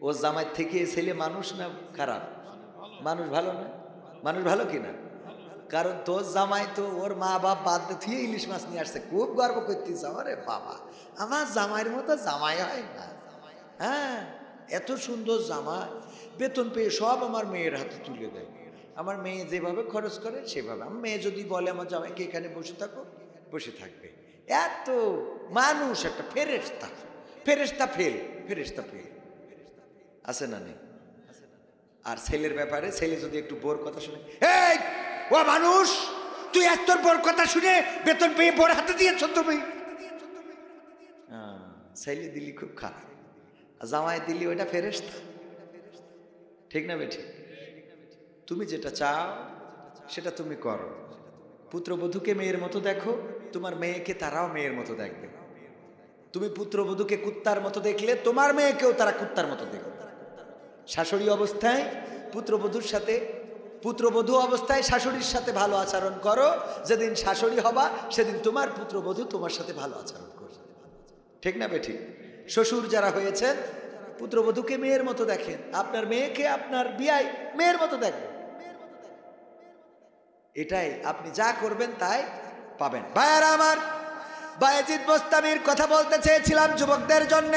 ও জামাই থেকে ছেলে মানুষ না খারাপ? মানুষ ভালো না? মানুষ ভালো কিনা? কারণ তোর জামাই তো ওর মা বাপ বাদ দিয়ে ইলিশ মাছ নিয়ে আসছে, খুব গর্ব করতেছে, আরে বাবা আমার জামাইয়ের মতো জামাই হয় না। হ্যাঁ, এত সুন্দর জামাই, বেতন পেয়ে সব আমার মেয়ের হাতে তুলে দেয়। আমার মেয়ে যেভাবে খরচ করে সেভাবে, আমার মেয়ে যদি বলে আমার জামাইকে এখানে বসে থাকো, বসে থাকবে। এত মানুষ একটা ফেরেশতা, ফেরেশতা ফেল, ফেরেশতা ফেল আছে না নেই? আর ছেলের ব্যাপারে, ছেলে যদি একটু বোর কথা শুনে, এই ও মানুষ, তুই এত বোর কথা শুনে বেতন পেয়ে বোর হাতে দিয়েছ তুমি। ছেলে দিলি খুব খারাপ, জামাই দিলি ওইটা ফেরেশতা। ঠিক না বেঠিক? তুমি যেটা চাও সেটা তুমি করো। পুত্রবধূকে মেয়ের মতো দেখো, তোমার মেয়েকে তারাও মেয়ের মতো দেখবে। তুমি পুত্রবধূকে কুত্তার মতো দেখলে তোমার মেয়েকেও তারা কুত্তার মতো দেখবে। শাশুড়ি অবস্থায় পুত্রবধূর সাথে, পুত্রবধূ অবস্থায় শাশুড়ির সাথে ভালো আচরণ করো। যেদিন শাশুড়ি হবা সেদিন তোমার পুত্রবধূ তোমার সাথে ভালো আচরণ করবে। ঠিক না বেঠিক? শ্বশুর যারা হয়েছেন পুত্রবধূকে মেয়ের মতো দেখেন, আপনার মেয়েকে আপনার বিয়াই মেয়ের মতো দেখেন। এটাই আপনি যা করবেন তাই পাবেন। ভাইয়ারা আমার, বায়েজিদ বোস্তামির কথা বলতে চেয়েছিলাম যুবকদের জন্য।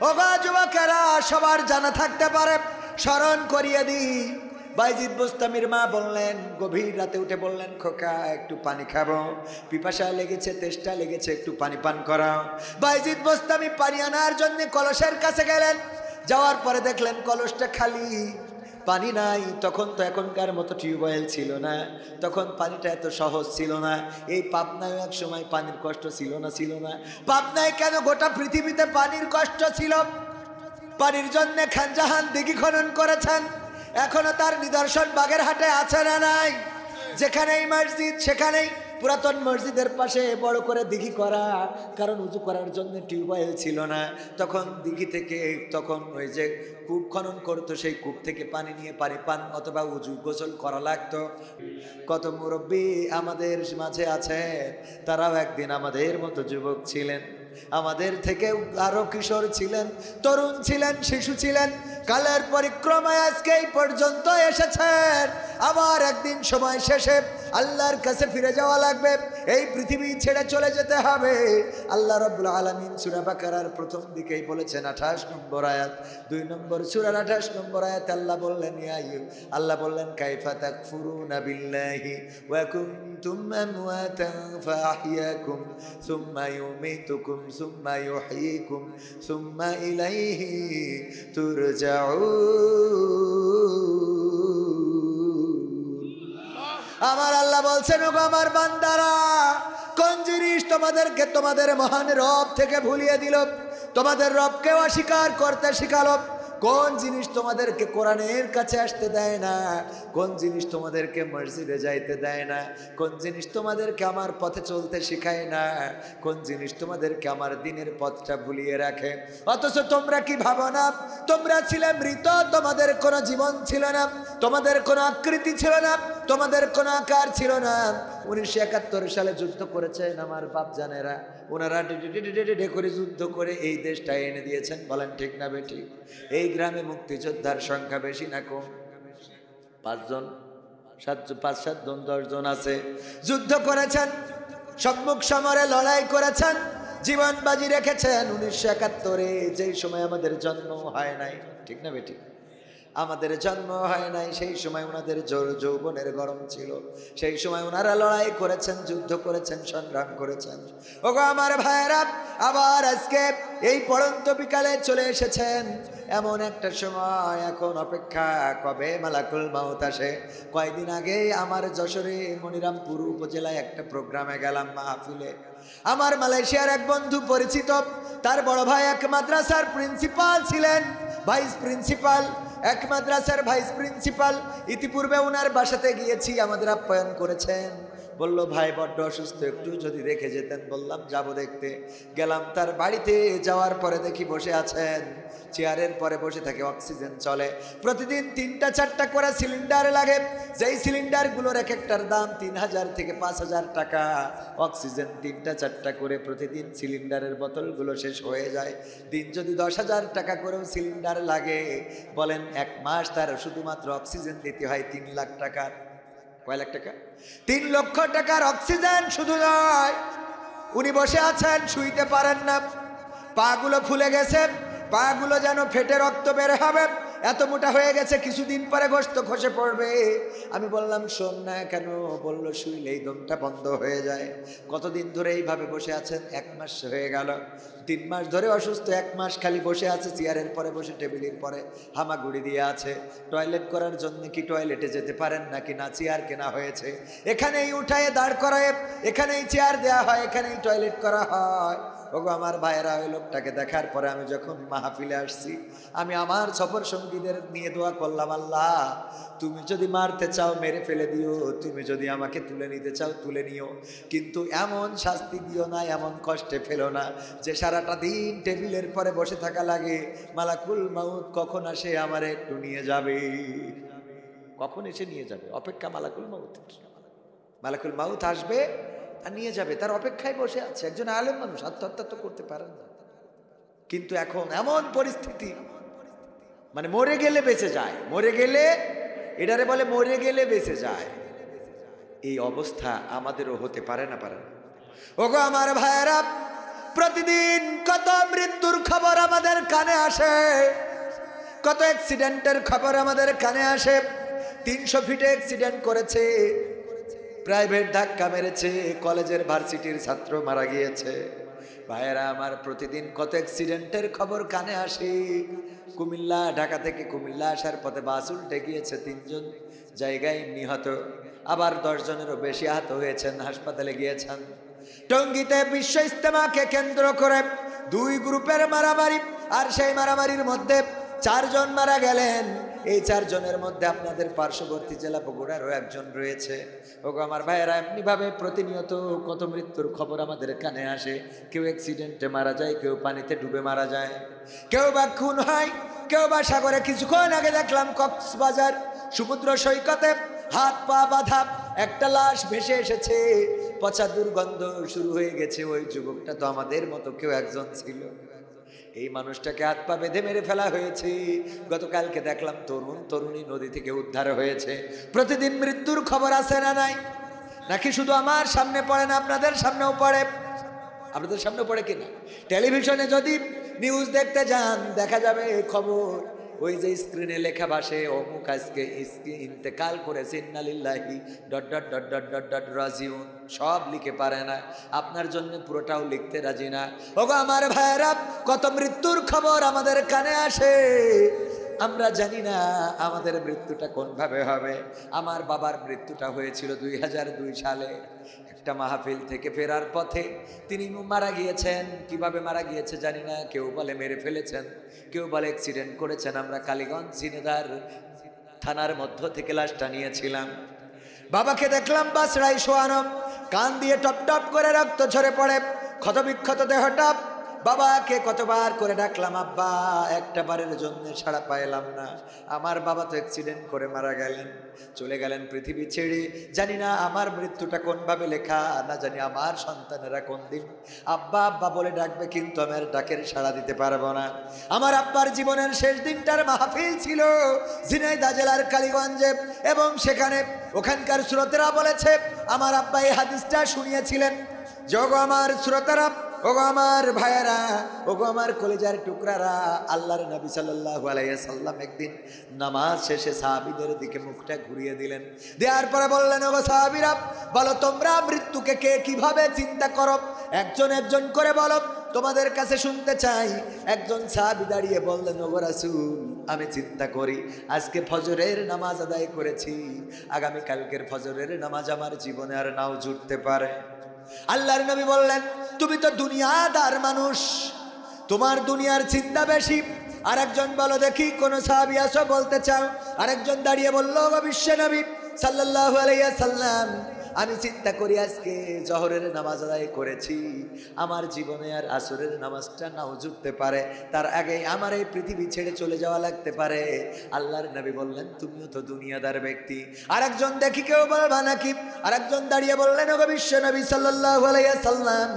ওগো যুবকেরা, সবার জানা থাকতে পারে, স্মরণ করিয়ে দিই। বায়েজিদ বোস্তামির মা বললেন, গভীর রাতে উঠে বললেন, খোকা একটু পানি খাবো, পিপাসা লেগেছে, তেষ্টা লেগেছে, একটু পানি পান করাও। বায়েজিদ বোস্তামি পানি আনার জন্য কলসের কাছে গেলেন। যাওয়ার পরে দেখলেন কলসটা খালি, পানি নাই। তখন তো এখনকার মতো টিউবওয়েল ছিল না, তখন পানিটা এত সহজ ছিল না। এই পাবনায় এক সময় পানির কষ্ট ছিল না? ছিল না? পাবনায় কেন, গোটা পৃথিবীতে পানির কষ্ট ছিল। পানির জন্য খান জাহান দিঘি খনন করেছেন, এখনো তার নিদর্শন বাগেরহাটে আছে না নাই? যেখানেই মসজিদ সেখানেই পুরাতন মসজিদের পাশে বড় করে দিঘি করা, কারণ উজু করার জন্য টিউবওয়েল ছিল না। তখন দিঘি থেকে, তখন ওই যে কূপ খনন করতো, সেই কূপ থেকে পানি নিয়ে পানি পান অথবা উজু গোসল করা লাগতো। কত মুরব্বী আমাদের মাঝে আছে, তারাও একদিন আমাদের মতো যুবক ছিলেন, আমাদের থেকে আরো কিশোর ছিলেন, তরুণ ছিলেন, শিশু ছিলেন। কালের পরিক্রমায় আজকে এই পর্যন্ত এসেছেন। আবার একদিন সময় শেষে আল্লাহর কাছে ফিরে যাওয়া লাগবে, এই পৃথিবী ছেড়ে চলে যেতে হবে। আল্লাহ রাব্বুল আলামিন সূরা বাকারার প্রথম দিকেই বলেছেন, 28 নম্বর আয়াত, 2 নম্বর সূরার 28 নম্বর আয়াতে আল্লাহ বললেন, আল্লাহ বললেন, কাইফা তাকফুরুনা বিল্লাহি ওয়া কুনতুম আমওয়াতান ফাআহইয়াকুম সুম্মা ইউমীতুকুম সুম্মা ইউহয়ীকুম সুম্মা ইলাইহি তুরজাউন। আমার আল্লাহ বলছেন, ওগো আমার বান্দারা, কোন জিনিস তোমাদেরকে তোমাদের মহান রব থেকে ভুলিয়ে দিল, তোমাদের রবকে অস্বীকার করতে শিখালো? কোন জিনিস তোমাদেরকে কোরআনের কাছে আসতে দেয় না? কোন জিনিস তোমাদেরকে মসজিদে যাইতে দেয় না? কোন জিনিস তোমাদেরকে আমার পথে চলতে শেখায় না? কোন জিনিস তোমাদেরকে আমার দিনের পথটা ভুলিয়ে রাখে? অথচ তোমরা কি ভাবো না, তোমরা ছিলে মৃত, তোমাদের কোনো জীবন ছিল না, তোমাদের কোনো আকৃতি ছিল না, তোমাদের কোনো আকার ছিল না। 1971 সালে যুদ্ধ করেছেন আমার বাপ জানেরা, ওনারা ডে করে যুদ্ধ করে এই দেশটা এনে দিয়েছেন। বলেন ঠিক না বেঠিক? এই গ্রামে মুক্তিযোদ্ধার সংখ্যা বেশি না কম? 5 জন, 5-7 জন, 10 জন আছে। যুদ্ধ করেছেন, সম্মুখ সমরে লড়াই করেছেন, জীবন বাজি রেখেছেন। 1971-এ যেই সময় আমাদের জন্ম হয় নাই, ঠিক না বেঠিক? আমাদের জন্ম হয় নাই, সেই সময় ওনাদের যৌবনের গরম ছিল, সেই সময় ওনারা লড়াই করেছেন, যুদ্ধ করেছেন, সংগ্রাম করেছেন। ওগো আমার ভাইয়েরা, আবার আজকে এই পড়ন্ত বিকালে চলে এসেছেন এমন একটা সময়, এখন অপেক্ষা কবে মালাকুল মাউত আসে। কয়েকদিন আগে আমার যশোরে মনিরামপুর উপজেলায় একটা প্রোগ্রামে গেলাম, মাহফিলে। আমার মালয়েশিয়ার এক বন্ধু পরিচিত, তার বড় ভাই এক মাদ্রাসার প্রিন্সিপাল ছিলেন, ভাইস প্রিন্সিপাল, এক মাদ্রাসার ভাইস প্রিন্সিপাল। ইতিপূর্বে ওনার বাসাতে গিয়েছি, আমাদের আপ্যায়ন করেছেন। বলল ভাই বড্ড অসুস্থ, একটু যদি রেখে যেতেন। বললাম যাব দেখতে। গেলাম তার বাড়িতে, যাওয়ার পরে দেখি বসে আছেন, চেয়ারের পরে বসে থাকে, অক্সিজেন চলে। প্রতিদিন 3টা 4টা করে সিলিন্ডার লাগে, যেই সিলিন্ডারগুলোর এক একটার দাম 3000 থেকে 5000 টাকা। অক্সিজেন 3টা 4টা করে প্রতিদিন সিলিন্ডারের বোতলগুলো শেষ হয়ে যায়। দিন যদি 10,000 টাকা করেও সিলিন্ডার লাগে, বলেন 1 মাস তার শুধুমাত্র অক্সিজেন দিতে হয় 3 লাখ টাকা। কয় লাখ টাকা? 3 লক্ষ টাকার অক্সিজেন শুধু নয়। উনি বসে আছেন, শুইতে পারেন না, পাগুলো ফুলে গেছে, পাগুলো যেন ফেটে রক্ত বের হবে, এত মোটা হয়ে গেছে, কিছুদিন পরে গোশত খসে পড়বে। আমি বললাম শোন না কেন? বলল শুইলেই দমটা বন্ধ হয়ে যায়। কতদিন ধরে এইভাবে বসে আছেন? 1 মাস হয়ে গেল। 3 মাস ধরে অসুস্থ, 1 মাস খালি বসে আছে, চেয়ারের পরে বসে, টেবিলের পরে হামাগুড়ি দিয়ে আছে। টয়লেট করার জন্য কি টয়লেটে যেতে পারেন নাকি? না, চেয়ার কেনা হয়েছে, এখানেই উঠায় দাঁড় করায়, এখানেই চেয়ার দেওয়া হয়, এখানেই টয়লেট করা হয়। ওগো আমার ভাইয়েরা, ওই লোকটাকে দেখার পরে আমি যখন মাহফিলে আসছি, আমি আমার সফর সঙ্গীদের নিয়ে দোয়া করলাম, আল্লাহ তুমি যদি মারতে চাও মেরে ফেলে দিও, তুমি যদি আমাকে তুলে নিতে চাও তুলে নিও, কিন্তু এমন শাস্তি দিও না, এমন কষ্টে ফেলো না যে সারাটা দিন টেবিলের পরে বসে থাকা লাগে। মালাকুল মাউত কখন আসে আমার একটু নিয়ে যাবে, কখন এসে নিয়ে যাবে, অপেক্ষা মালাকুল মাউত। মালাকুল মাউত আসবে আর নিয়ে যাবে, তার অপেক্ষায় বসে আছে। একজন আলেম মানুষ, আত্মহত্যা তো করতে পারেন না, কিন্তু এখন এমন পরিস্থিতি, মানে মরে গেলে বেঁচে যায়, মরে গেলে, এটারে বলে মরে গেলে বেঁচে যায়। এই অবস্থা আমাদেরও হতে পারে না, পারে না? ওগো আমার ভাইয়েরা, প্রতিদিন কত মৃত্যুর খবর আমাদের কানে আসে, কত অ্যাক্সিডেন্টের খবর আমাদের কানে আসে। 300 ফিটে অ্যাক্সিডেন্ট করেছে, প্রাইভেট ধাক্কা মেরেছে, কলেজের ভার্সিটির ছাত্র মারা গিয়েছে। ভাইয়েরা আমার, প্রতিদিন কত অ্যাক্সিডেন্টের খবর কানে আসে। কুমিল্লা, ঢাকা থেকে কুমিল্লা আসার পথে বাস উল্টে গিয়েছে, 3 জন জায়গায় নিহত, আবার 10 জনেরও বেশি আহত হয়েছেন, হাসপাতালে গিয়েছেন। টঙ্গীতে বিশ্ব ইজতেমাকে কেন্দ্র করে 2 গ্রুপের মারামারি, আর সেই মারামারির মধ্যে 4 জন মারা গেলেন। এই 4 জনের মধ্যে আপনাদের পার্শ্ববর্তী জেলা বগুড়ারও একজন রয়েছে। ওগো আমার ভাইয়েরা, এমনিভাবে প্রতিনিয়ত কত মৃত্যুর খবর আমাদের কানে আসে। কেউ অ্যাক্সিডেন্টে মারা যায়, কেউ পানিতে ডুবে মারা যায়, কেউ বা খুন হয়, কেউ বা সাগরে। কিছুক্ষণ আগে দেখলাম কক্সবাজার সমুদ্র সৈকতে হাত পা বাঁধা একটা লাশ ভেসে এসেছে, পচা দুর্গন্ধ শুরু হয়ে গেছে। ওই যুবকটা তো আমাদের মতো কেউ একজন ছিল। এই মানুষটাকে হাত পা বেঁধে মেরে ফেলা হয়েছে। গতকালকে দেখলাম তরুণী নদী থেকে উদ্ধার হয়েছে। প্রতিদিন মৃত্যুর খবর আছে না নাই? নাকি শুধু আমার সামনে পড়ে না, আপনাদের সামনেও পড়ে? আপনাদের সামনেও পড়ে কিনা? টেলিভিশনে যদি নিউজ দেখতে যান, দেখা যাবে খবর, ওই যে স্ক্রিনে লেখা ভাসে, অমুক আজকে ইন্তেকাল করেছে, ইন্নালিল্লাহি dot dot dot dot dot dot রাজিউন। সব লিখে পারে না, আপনার জন্য পুরোটাও লিখতে রাজি না। ওগো আমার ভাইয়েরা, কত মৃত্যুর খবর আমাদের কানে আসে, আমরা জানি না আমাদের মৃত্যুটা কোনভাবে হবে। আমার বাবার মৃত্যুটা হয়েছিল 2002 সালে। একটা মাহফিল থেকে ফেরার পথে তিনি মারা গিয়েছেন। কিভাবে মারা গিয়েছে জানি না, কেউ বলে মেরে ফেলেছেন, কেউ বলে অ্যাক্সিডেন্ট করেছেন। আমরা কালীগঞ্জ জিনেদার থানার মধ্য থেকে লাশটা নিয়েছিলাম। বাবাকে দেখলাম বাসড়াই শোয়ানো, কান দিয়ে টপ টপ করে রক্ত ঝরে পড়ে, ক্ষতবিক্ষত দেহটা। বাবাকে কতবার করে ডাকলাম, আব্বা, একটা বারের জন্য সাড়া পাইলাম না। আমার বাবা তো অ্যাক্সিডেন্ট করে মারা গেলেন, চলে গেলেন পৃথিবী ছেড়ে। জানি না আমার মৃত্যুটা কোনভাবে লেখা, না জানি আমার সন্তানেরা কোন দিন আব্বা আব্বা বলে ডাকবে, কিন্তু আমি আর ডাকের সাড়া দিতে পারবো না। আমার আব্বার জীবনের শেষ দিনটার মাহফিল ছিল ঝিনাইদহ জেলার কালীগঞ্জে, এবং সেখানে ওখানকার শ্রোতারা বলেছে, আমার আব্বা এই হাদিসটা শুনিয়েছিলেন। যোগো আমার শ্রোতারা, ওগো আমার ভাইয়েরা, ওগো আমার কলিজার টুকরারা, আল্লাহর নবী সাল্লাল্লাহু আলাইহি সাল্লাম একদিন নামাজ শেষে সাহাবীদের দিকে মুখটা ঘুরিয়ে দিলেন। দেওয়ার পরে বললেন, ওগো সাহাবীরা, বলো তোমরা মৃত্যুকে কে কিভাবে চিন্তা করো? একজন একজন করে বলো, তোমাদের কাছে শুনতে চাই। একজন সাহাবী দাঁড়িয়ে বললেন, ওগো রাসূল, আমি চিন্তা করি, আজকে ফজরের নামাজ আদায় করেছি, আগামী কালকের ফজরের নামাজ আমার জীবনে আর নাও জুটতে পারে। আল্লাহর নবী বললেন, তুমি তো দুনিয়াদার মানুষ, তোমার দুনিয়ার চিন্তা বেশি। আরেকজন বলো দেখি, কোন সাহাবী আছো বলতে চাও? আরেকজন দাঁড়িয়ে বলল, ও বিশ্ব নবী সাল্লাল্লাহু আলাইহি সাল্লাম, আমি চিন্তা করি আজকে জহরের নামাজ আদায় করেছি, আমার জীবনে আর আসরের নামাজটা নাও জুটতে পারে, তার আগে আমার এই পৃথিবী ছেড়ে চলে যাওয়া লাগতে পারে। আল্লাহর নবী বললেন তুমিও তো দুনিয়াদার ব্যক্তি। আরেকজন দেখি কেউ বলবা নাকি? আরেকজন দাঁড়িয়ে বললেন ওগো বিশ্ব নবী সাল্লাল্লাহু আলাইহি সাল্লাম,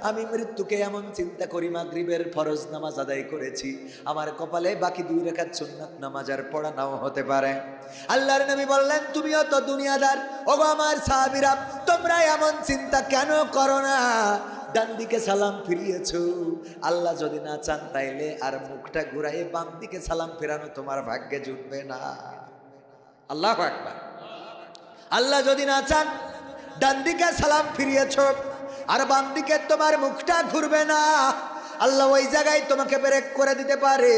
আমি মৃত্যুকে এমন চিন্তা করি মাগরিবের ফরজ নামাজ আদায় করেছি, আমার কপালে বাকি 2 রাকাত সুন্নাত নামাজ আর পড়া নাও হতে পারে। আল্লাহর নবী বললেন তুমিও তো দুনিয়াদার। ওগো আমার সাহাবীরা, তোমরা এমন চিন্তা কেন করো না? ডান দিকে সালাম ফিরিয়েছো, আল্লাহ যদি না চান তাইলে আর মুখটা ঘুরাইয়ে বাম দিকে সালাম ফেরানো তোমার ভাগ্যে জুটবে না। আল্লাহু আকবার। আল্লাহ যদি না চান ডান দিকে সালাম ফিরিয়েছো আর বাম দিকে তোমার মুখটা ঘুরবে না, আল্লাহ ওই জায়গায় তোমাকে ব্রেক করে দিতে পারে।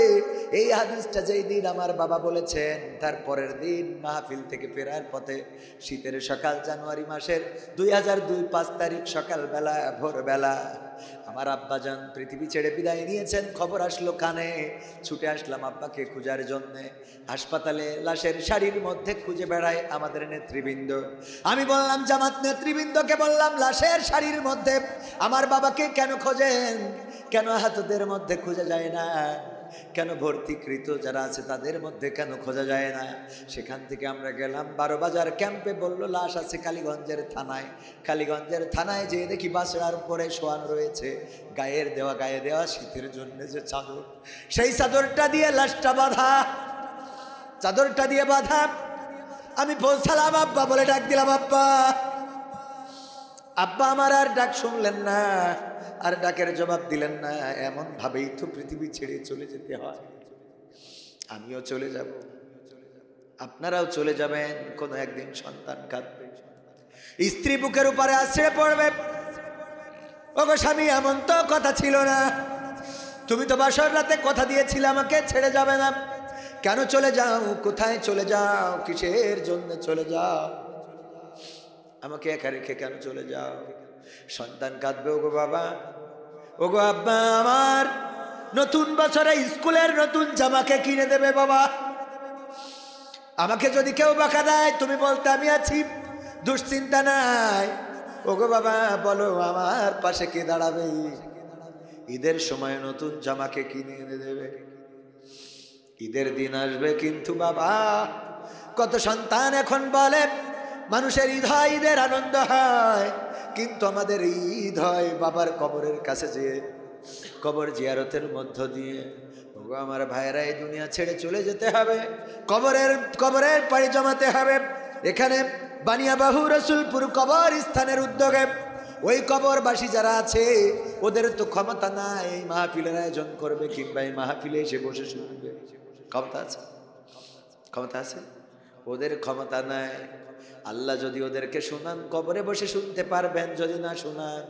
এই হাদিসটা যেই দিন আমার বাবা বলেছেন, তার পরের দিন মাহফিল থেকে ফেরার পথে শীতের সকাল, জানুয়ারি মাসের 2002 5 তারিখ সকালবেলা ভোরবেলা আমার আব্বাজান পৃথিবী ছেড়ে বিদায় নিয়েছেন। খবর আসলো কানে, ছুটে আসলাম আব্বাকে খোঁজার জন্যে। হাসপাতালে লাশের শাড়ির মধ্যে খুঁজে বেড়ায় আমাদের নেতৃবৃন্দ। আমি বললাম জামাত নেতৃবৃন্দকে বললাম, লাশের শাড়ির মধ্যে আমার বাবাকে কেন খোঁজেন? কেন হাতদের মধ্যে খোঁজা যায় না? কেন ভর্তিকৃত যারা আছে তাদের মধ্যে কেন খোঁজা যায় না? সেখান থেকে আমরা গেলাম 12 বাজার ক্যাম্পে। বললো লাশ আছে কালীগঞ্জের থানায়। কালীগঞ্জের থানায় যেয়ে দেখি বাসড়ার উপরে শোয়ানো রয়েছে, গায়ে দেওয়া শীতের জন্য যে চাদর, সেই চাদরটা দিয়ে লাশটা বাঁধা, চাদরটা দিয়ে বাঁধা। আমি পৌঁছালাম, আব্বা বলে ডাক দিলাম, আব্বা। আব্বা আমার আর ডাক শুনলেন না, আর ডাকের জবাব দিলেন না। এমন ভাবেই তো পৃথিবী ছেড়ে চলে যেতে হয়। আমিও চলে যাব, আপনারাও চলে যাবেন। কোনো একদিন সন্তান কাঁদবে, স্ত্রী বুকের উপরে আছড়ে পড়বে, ওগো স্বামী এমন তো কথা ছিল না, তুমি তো বাসর রাতে কথা দিয়েছিলে আমাকে ছেড়ে যাবে না, কেন চলে যাও? কোথায় চলে যাও? কিসের জন্য চলে যাও? আমাকে একা রেখে কেন চলে যাও? সন্তান কাঁদবে, ওগো বাবা, ওগো আব্বা, আমার নতুন বছরে স্কুলের নতুন জামাকে কিনে দেবে বাবা। আমাকে যদি কেউ বকা দেয় তুমি বলতে আমি আছি, দুশ্চিন্তা নাই। ওগো বাবা বলো আমার পাশে কে দাঁড়াবে? ঈদের সময় নতুন জামাকে কিনে এনে দেবে। ঈদের দিন আসবে কিন্তু বাবা, কত সন্তান এখন বলে মানুষের ঈদ হয়, ঈদের আনন্দ হয়, কিন্তু আমাদের ঈদ হয় বাবার কবরের কাছে যেয়ে, কবর জিয়ারতের মধ্য দিয়ে। ওগো আমার ভাইয়েরা, এই দুনিয়া ছেড়ে চলে যেতে হবে, কবরের পাড়ি জমাতে হবে। এখানে বানিয়াবাহু রসুলপুর কবর স্থানের উদ্যোগে ওই কবরবাসী যারা আছে ওদের তো ক্ষমতা নাই এই মাহফিলের আয়োজন করবে কিংবা এই মাহফিলে এসে বসে শুনবে। ক্ষমতা আছে? ক্ষমতা আছে? ওদের ক্ষমতা নাই। আল্লাহ যদি ওদেরকে শোনান কবরে বসে শুনতে পারবেন, যদি না শোনান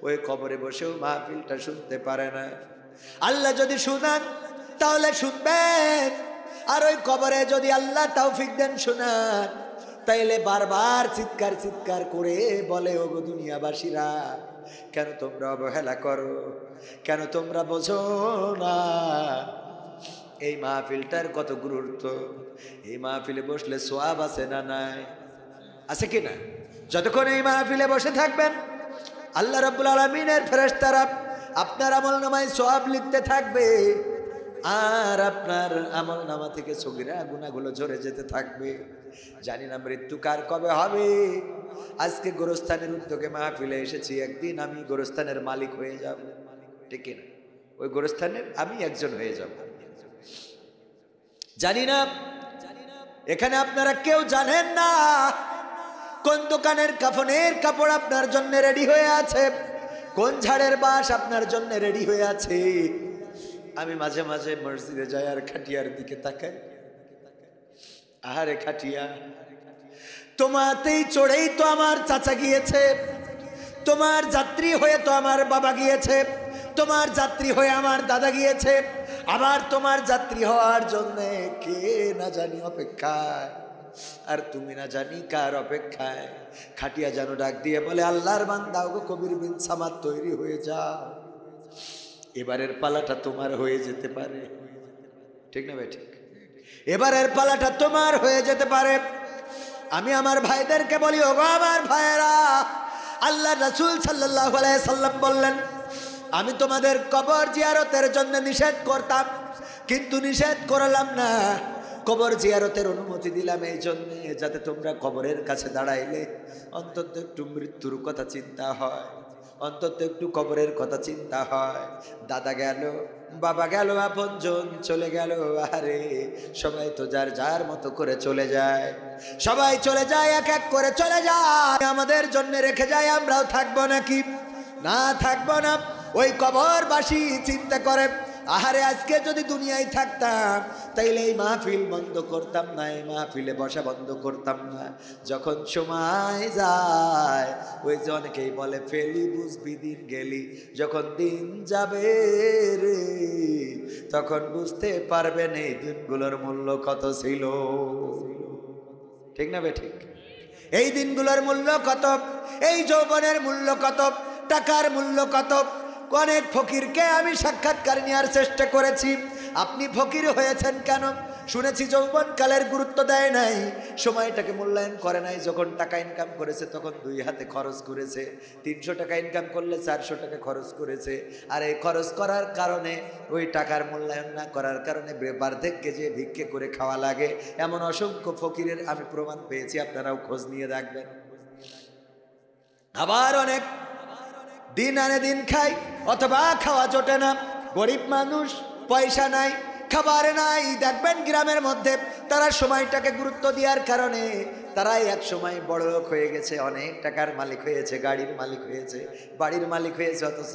ওই কবরে বসেও মাহফিলটা শুনতে পারে না। আল্লাহ যদি শোনান তাহলে শুনবেন, আর ওই কবরে যদি আল্লাহ তৌফিক দেন শোনান, তাইলে বারবার চিৎকার করে বলে, ওগো দুনিয়াবাসীরা, কেন তোমরা অবহেলা করো? কেন তোমরা বোঝো না এই মাহফিলটার কত গুরুত্ব? এই মাহফিলে বসলে সোয়াব আছে না নাই? আছে কি না? যতক্ষণ এই মাহফিলে বসে থাকবেন আল্লাহ রাব্বুল আলামিনের ফেরেশতারা আপনার আমলনামায় সোয়াব লিখতে থাকবে, আর আপনার আমলনামা থেকে সগীরা গুনাহগুলো ঝরে যেতে থাকবে। জানি না মৃত্যু কার কবে হবে। আজকে গোরস্থানের উদ্যোগে মাহফিলে এসেছি, একদিন আমি গোরস্থানের মালিক হয়ে যাব, ঠিক না? ওই গোরস্থানের আমি একজন হয়ে যাব। জানি না, এখানে আপনারা কেউ জানেন না কোন দোকানের কাফনের কাপড় আপনার জন্য রেডি হয়ে আছে, কোন ঝাড়ের বাঁশ আপনার জন্য রেডি হয়ে আছে। আমি মাঝে মাঝে মসজিদে যাই আর খাটিয়ার দিকে তাকাই, আহারে খাটিয়া, তোমাতেই চড়েই তো আমার চাচা গিয়েছে, তোমার যাত্রী হয়ে তো আমার বাবা গিয়েছে, তোমার যাত্রী হয়ে আমার দাদা গিয়েছে, আবার তোমার যাত্রী হওয়ার জন্য কে না জানি অপেক্ষায়, আর তুমি না জানি কার অপেক্ষায়। খাটিয়া যেন ডাক দিয়ে বলে, আল্লাহর বান্দা, ওগো কবির বিন সামাদ তৈরি হয়ে যাও, এবারের পালাটা তোমার হয়ে যেতে পারে। ঠিক না ভাই? ঠিক, এবারের পালাটা তোমার হয়ে যেতে পারে। আমি আমার ভাইদেরকে বলি, ওগো আমার ভাইয়েরা, আল্লাহ রাসূল সাল্লাল্লাহু আলাইহি সাল্লাম বললেন, আমি তোমাদের কবর জিয়ারতের জন্য নিষেধ করতাম, কিন্তু নিষেধ করলাম না, কবর জিয়ারতের অনুমতি দিলাম এই জন্যে যাতে তোমরা কবরের কাছে দাঁড়াইলে অন্তত একটু মৃত্যুর কথা চিন্তা হয়, অন্তত একটু কবরের কথা চিন্তা হয়। দাদা গেল, বাবা গেল, আপনজন চলে গেল, আরে সবাই তো যার যার মতো করে চলে যায়, সবাই চলে যায়, এক এক করে চলে যায়, আমাদের জন্য রেখে যায়, আমরাও থাকবো নাকি? না, থাকবো না। ওই কবরবাসী চিন্তা করে, আহারে আজকে যদি দুনিয়ায় থাকতাম তাইলে এই মাহফিল বন্ধ করতাম না, এই মাহফিলে বসা বন্ধ করতাম না। যখন সময় যায়, ওই যে অনেকেই বলে ফেলি বুঝবি দিন গেলি, যখন দিন যাবে রে তখন বুঝতে পারবেন এই দিনগুলোর মূল্য কত ছিল। ঠিক না বে ঠিক? এই দিনগুলোর মূল্য কত, এই যৌবনের মূল্য কত, টাকার মূল্য কত। অনেক ফকিরকে আমি সাক্ষাৎকার নেওয়ার চেষ্টা করেছি। আপনি ফকির হয়েছেন কেন? শুনেছি যৌবনকালের গুরুত্ব দেয় নাই, সময়টাকে মূল্যায়ন করে নাই। যখন টাকা ইনকাম করেছে তখন দুই হাতে খরচ করেছে, 300 টাকা ইনকাম করলে 400 টাকা খরচ করেছে। আর এই খরচ করার কারণে, ওই টাকার মূল্যায়ন না করার কারণে বার্ধক্যে যে ভিক্ষে করে খাওয়া লাগে, এমন অসংখ্য ফকিরের আমি প্রমাণ পেয়েছি, আপনারাও খোঁজ নিয়ে রাখবেন। আবার অনেক দিন আনে দিন খাই, অথবা খাওয়া জোটে না, গরিব মানুষ, পয়সা নাই, খাবার নাই। দেখবেন গ্রামের মধ্যে তারা সময়টাকে গুরুত্ব দেওয়ার কারণে তারাই এক সময় বড় লোক হয়ে গেছে, অনেক টাকার মালিক হয়েছে, গাড়ির মালিক হয়েছে, বাড়ির মালিক হয়েছে। অথচ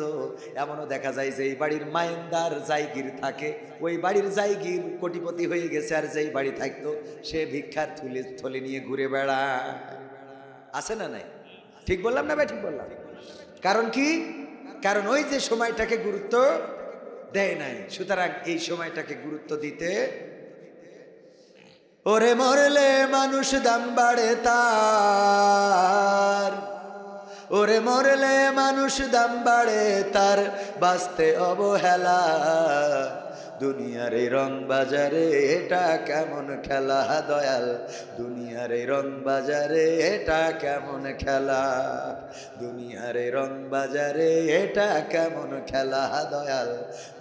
এমনও দেখা যায় যে এই বাড়ির মায়েন্দার জায়গির থাকে, ওই বাড়ির জায়গির কোটিপতি হয়ে গেছে, আর যেই বাড়ি থাকতো সে ভিক্ষার থলি নিয়ে ঘুরে বেড়ায়। আছে না নাই? ঠিক বললাম না ভাই? ঠিক বললাম। কারণ কি? কারণ ওই যে সময়টাকে গুরুত্ব দেয় নাই। সুতরাং এই সময়টাকে গুরুত্ব দিতে, ওরে মরলে মানুষ দাম বাড়ে তার, ওরে মরলে মানুষ দাম বাড়ে তার, বাঁচতে অবহেলা। দুনিয়ার এই রং বাজারে এটা কেমন খেলা দয়াল, দুনিয়ার এই রং বাজারে এটা কেমন খেলা, দুনিয়ার এই রং বাজারে এটা কেমন খেলা দয়াল,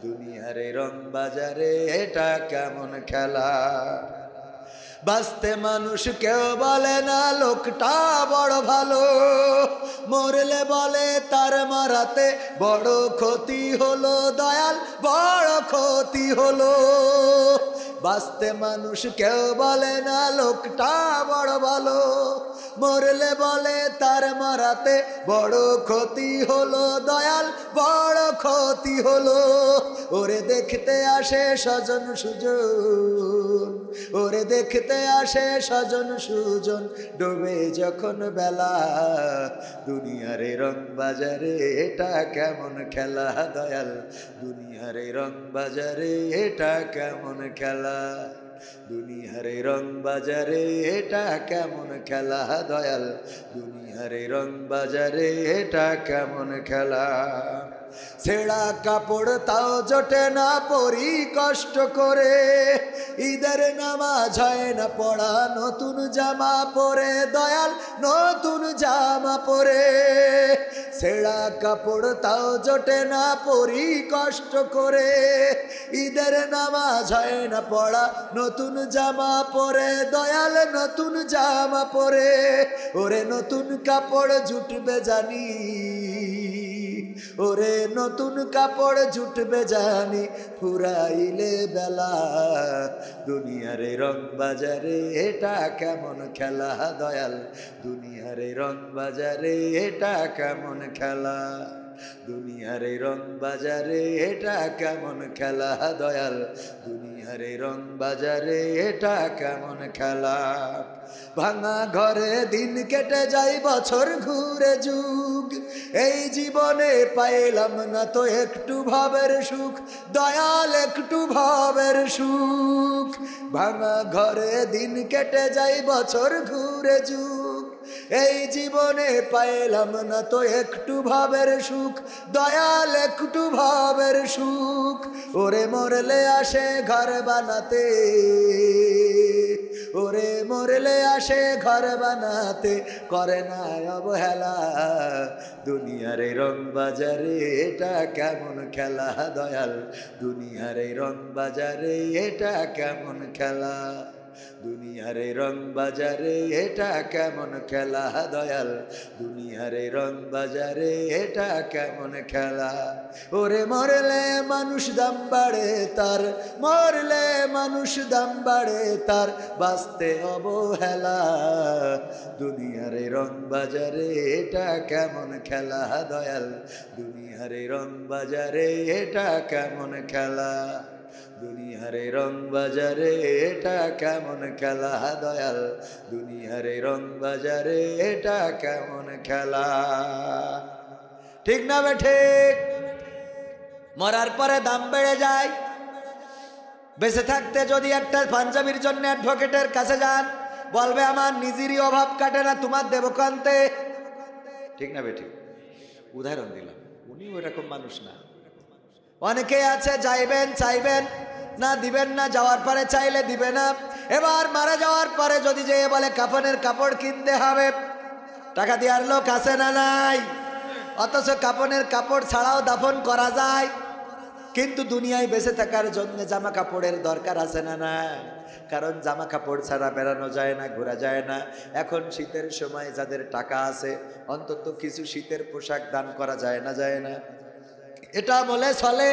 দুনিয়ার এই রং বাজারে এটা কেমন খেলা। বাঁচতে মানুষ কেউ বলে না লোকটা বড় ভালো, মরলে বলে তার মারাতে বড় ক্ষতি হলো দয়াল, বড় ক্ষতি হলো। বাঁচতে মানুষ কেউ বলে না লোকটা বড় ভালো, মরলে বলে তার মারাতে বড় ক্ষতি হলো দয়াল, বড় ক্ষতি হলো। ওরে দেখতে আসে স্বজন সুজন, ওরে দেখতে আসে স্বজন সুজন, ডোবে যখন বেলা। দুনিয়ার এই রং বাজারে এটা কেমন খেলা দয়াল, দুনিয়ার এই রং বাজারে এটা কেমন খেলা, দুনিয়ার এই রং বাজারে এটা কেমন খেলা দয়াল, দুনিয়ার এই রং বাজারে এটা কেমন খেলা। ছেঁড়া কাপড় তাও জোটে না পরি কষ্ট করে, ঈদের নামাজ হয় না পড়া, নতুন জামা পরে দয়াল, নতুন জামা পরে। ছেঁড়া কাপড় তাও জোটে না পরি কষ্ট করে, ঈদের নামাজ হয় না পড়া, নতুন জামা পরে দয়াল, নতুন জামা পরে। ওরে নতুন কাপড় জুটবে জানি, ওরে নতুন কাপড় জুটবে জানি, ফুরাইলে বেলা। দুনিয়ার এই রং বাজারে এটা কেমন খেলা দয়াল, দুনিয়ার এই রং বাজারে এটা কেমন খেলা, দুনিয়ার এই রং বাজারে এটা কেমন খেলা দয়াল, দুনিয়ার এই রং বাজারে এটা কেমন খেলা। ভাঙা ঘরে দিন কেটে যায়, বছর ঘুরে যুগ, এই জীবনে পাইলাম না তো একটু ভাবের সুখ দয়াল, একটু ভাবের সুখ। ভাঙা ঘরে দিন কেটে যায়, বছর ঘুরে যুগ, এই জীবনে পাইলাম না তো একটু ভাবের সুখ দয়াল, একটু ভাবের সুখ। ওরে মরলে আসে ঘর বানাতে, ওরে মরলে আসে আসে ঘর বানাতে করে না অবহেলা। দুনিয়ার এই রং বাজারে এটা কেমন খেলা দয়াল, দুনিয়ার এই রং বাজারে এটা কেমন খেলা, দুনিয়ার এই রং বাজারে এটা কেমন খেলা দয়াল, দুনিয়ার এই রং বাজারে এটা কেমন খেলা। ওরে মরলে মানুষ দাম বাড়ে তার, মরলে মানুষ দাম বাড়ে তার, বাঁচতে অবহেলা। দুনিয়ার এই রং বাজারে এটা কেমন খেলা দয়াল, দুনিয়ার এই রং বাজারে এটা কেমন খেলা, দুনিয়ার এই রং বাজারে এটা কেমন খেলা দয়াল, দুনিয়ার এই রং বাজারে এটা কেমন খেলা। ঠিক না ঠিক? মরার পরে দাম বেড়ে যায়। বেঁচে থাকতে যদি একটা পাঞ্জাবির জন্য অ্যাডভোকেটের কাছে যান, বলবে আমার নিজেরই অভাব কাটে না, তোমার দেবো কান্তে। ঠিক না বেঠিক? উদাহরণ দিলাম, উনি ওইরকম মানুষ না। অনেকে আছে যাইবেন চাইবেন না, দিবেন না, যাওয়ার পরে চাইলে দিবে না। এবার মারা যাওয়ার পরে যদি যে বলে কাফনের কাপড় কিনতে হবে, টাকা দেওয়ার লোক আছে না নাই? অথচ কাফনের কাপড় ছাড়াও দাফন করা যায়। কিন্তু দুনিয়ায় বেঁচে থাকার জন্য জামা কাপড়ের দরকার আছে না নাই? কারণ জামা কাপড় ছাড়া বেড়ানো যায় না, ঘোরা যায় না। এখন শীতের সময় যাদের টাকা আছে, অন্তত কিছু শীতের পোশাক দান করা যায় না, যায় না? এটা বলে চলে,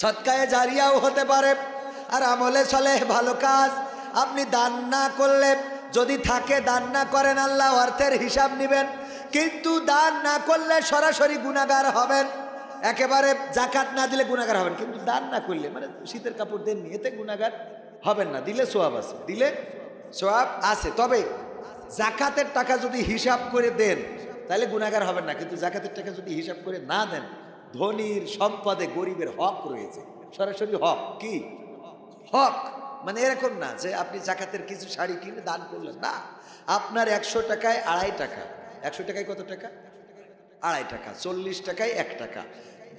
সদকায়ে জারিয়াও হতে পারে, আর আমলে চলে ভালো কাজ। আপনি দান না করলে, যদি থাকে দান না করেন, আল্লাহ অর্থের হিসাব নেবেন। কিন্তু দান না করলে সরাসরি গুনাহগার হবেন। একেবারে জাকাত না দিলে গুনাহগার হবেন, কিন্তু দান না করলে, মানে শীতের কাপড় দেন নিয়ে এতে গুনাহগার হবেন না। দিলে সোয়াব আছে, দিলে সোয়াব আছে। তবে জাকাতের টাকা যদি হিসাব করে দেন তাহলে গুনাহগার হবেন না। কিন্তু জাকাতের টাকা যদি হিসাব করে না দেন, ধনীর সম্পদে গরিবের হক রয়েছে, সরাসরি হক। কি হক? মানে এরকম না যে আপনি জাকাতের কিছু শাড়ি কিনে দান করলেন, না। আপনার 100 টাকায় 2.5 টাকা, 100 টাকায় কত টাকা? 2.5 টাকা। 40 টাকায় 1 টাকা,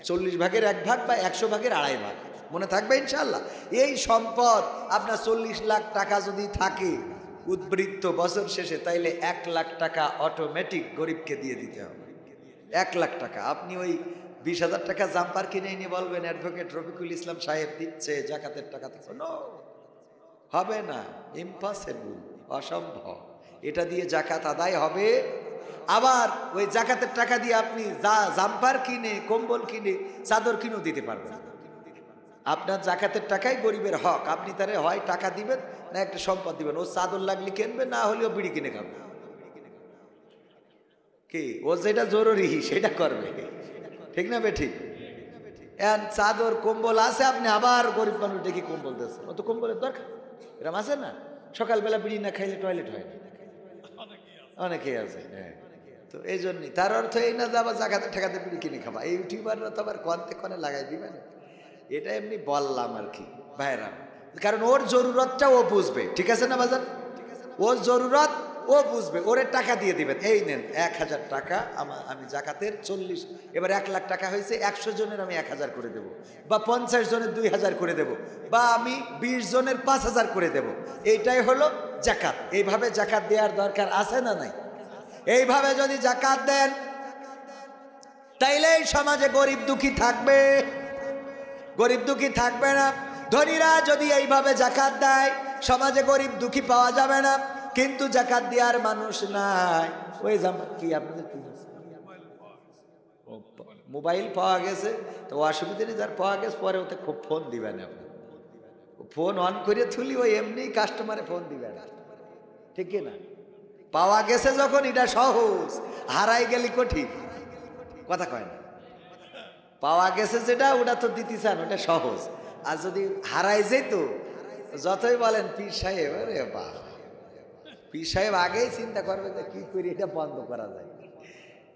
40 ভাগের 1 ভাগ বা 100 ভাগের 2.5 ভাগ। মনে থাকবে ইনশাল্লাহ। এই সম্পদ আপনার 40 লাখ টাকা যদি থাকে উদ্বৃত্ত বছর শেষে, তাইলে 1 লাখ টাকা অটোমেটিক গরিবকে দিয়ে দিতে হবে। 1 লাখ টাকা। আপনি ওই 20,000 টাকা জাম্পার কিনে নিয়ে বলবেন অ্যাডভোকেট রফিকুল ইসলাম সাহেব দিচ্ছে জাকাতের টাকা থেকে, নো, হবে না, ইম্পসিবল, অসম্ভব। এটা দিয়ে জাকাত আদায় হবে। আবার ওই জাকাতের টাকা দিয়ে আপনি জাম্পার কিনে, কম্বল কিনে, চাদর কিনেও দিতে পারবেন। আপনার জাকাতের টাকাই গরিবের হক। আপনি তারে হয় টাকা দিবেন, না একটা সম্পদ দিবেন। ও চাদর লাগলে কিনবে, না হলেও বিড়ি কিনে খাবে। কি ও যেটা জরুরি সেটা করবে। ঠিক না বেঠিক? চাদর কম্বল আছে, আপনি আবার গরিব মানুষ দেখি কম্বল দিচ্ছে, ও তো কম্বলের দরকার। এরকম আছে না? সকালবেলা বিড়ি না খাইলে টয়লেট হয় না, অনেকেই আছে। হ্যাঁ, তো এই জন্যই। তার অর্থ এই না যে আবার জাকাতের টাকাতে বিড়ি কিনে খাবা। এই ইউটিউবাররা তো আবার কনতে কনে লাগাই দিবেন। এটা এমনি বললাম আর কি ভাইরা, কারণ ওর জরুরতটা ও বুঝবে। ঠিক আছে না বাজার? ওর জরুরত ও বুঝবে, ওরে টাকা দিয়ে দিবেন। এই নেন 1000 টাকা, আমি জাকাতের 40, এবার 1 লাখ টাকা হয়েছে, 100 জনের আমি 1000 করে দেব, বা 50 জনের 2000 করে দেব, বা আমি 20 জনের 5000 করে দেব। এইটাই হলো জাকাত। এইভাবে জাকাত দেওয়ার দরকার আছে না নাই? এইভাবে যদি জাকাত দেন, তাইলে এই সমাজে গরিব দুঃখী থাকবে, গরিব দুঃখী থাকবে না। ধনীরা যদি এইভাবে জাকাত দেয়, সমাজে গরিব দুঃখী পাওয়া যাবে না। কিন্তু জাকাত দেওয়ার মানুষ নাই। ওই কি আপনাদের মোবাইল পাওয়া গেছে, তো অসুবিধা নেই, যার পাওয়া গেছে পরে ওতে খুব ফোন দিবেন। আপনি ফোন অন করে তুলি, ওই এমনি কাস্টমারে ফোন দিবেন। ঠিক না? পাওয়া গেছে যখন, এটা সহজ, হারাই গেলি কঠিন। কথা কয় না? পাওয়া গেছে যেটা, ওটা তো দিতে চান, ওটা সহজ। আর যদি হারাই যেত, যতই বলেন পীর সাহেব, আরে বাহ, পীর সাহেব আগেই চিন্তা করবে যে কি করে এটা বন্ধ করা যায়,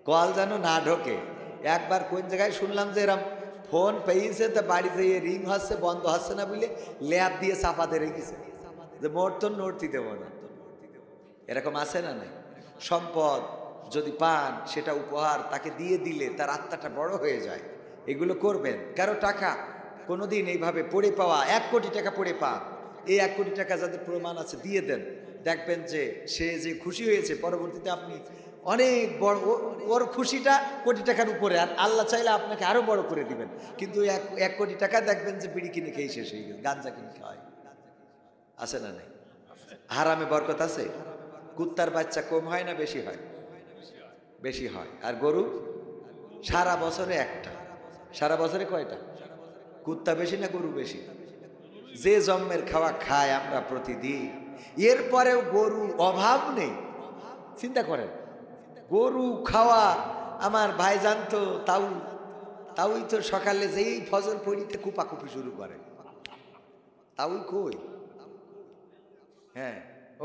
কল যেন না ঢোকে। একবার কোন জায়গায় শুনলাম যে এরম ফোন পেয়েছে, তা বাড়িতে রিং হচ্ছে, বন্ধ হচ্ছে না বলে ল্যাব দিয়ে চাপাতে রেখেছে যে মোট তো নড়তি দেব না। এরকম আছে না নাই? সম্পদ যদি পান, সেটা উপহার তাকে দিয়ে দিলে তার আত্মাটা বড় হয়ে যায়। এগুলো করবেন। কারো টাকা কোনোদিন এইভাবে পড়ে পাওয়া, 1 কোটি টাকা পড়ে পান, এই 1 কোটি টাকা যাদের প্রমাণ আছে দিয়ে দেন। দেখবেন যে সে যে খুশি হয়েছে, পরবর্তীতে আপনি অনেক বড়, ওর খুশিটা কোটি টাকার উপরে, আর আল্লাহ চাইলে আপনাকে আরো বড় করে দিবেন। কিন্তু 1 কোটি টাকা দেখবেন যে বিড়ি কিনে খেয়ে শেষ হয়ে গেছে, গাঞ্জা কিনে খাওয়ায়। আছে না নাই? হারামে বরকত আছে? কুত্তার বাচ্চা কম হয় না বেশি হয়? বেশি হয়। আর গরু সারা বছরে একটা, সারা বছরে কয়টা? কুত্তা বেশি না গরু বেশি? যে জন্মের খাওয়া খায় আমরা প্রতিদিন, এরপরেও গরু অভাব নেই। চিন্তা করেন, গরু খাওয়া আমার ভাই জানতো, তাওই তো সকালে যেই ফজর পড়িতে কুপাকুপি শুরু করে, তাওই কই, হ্যাঁ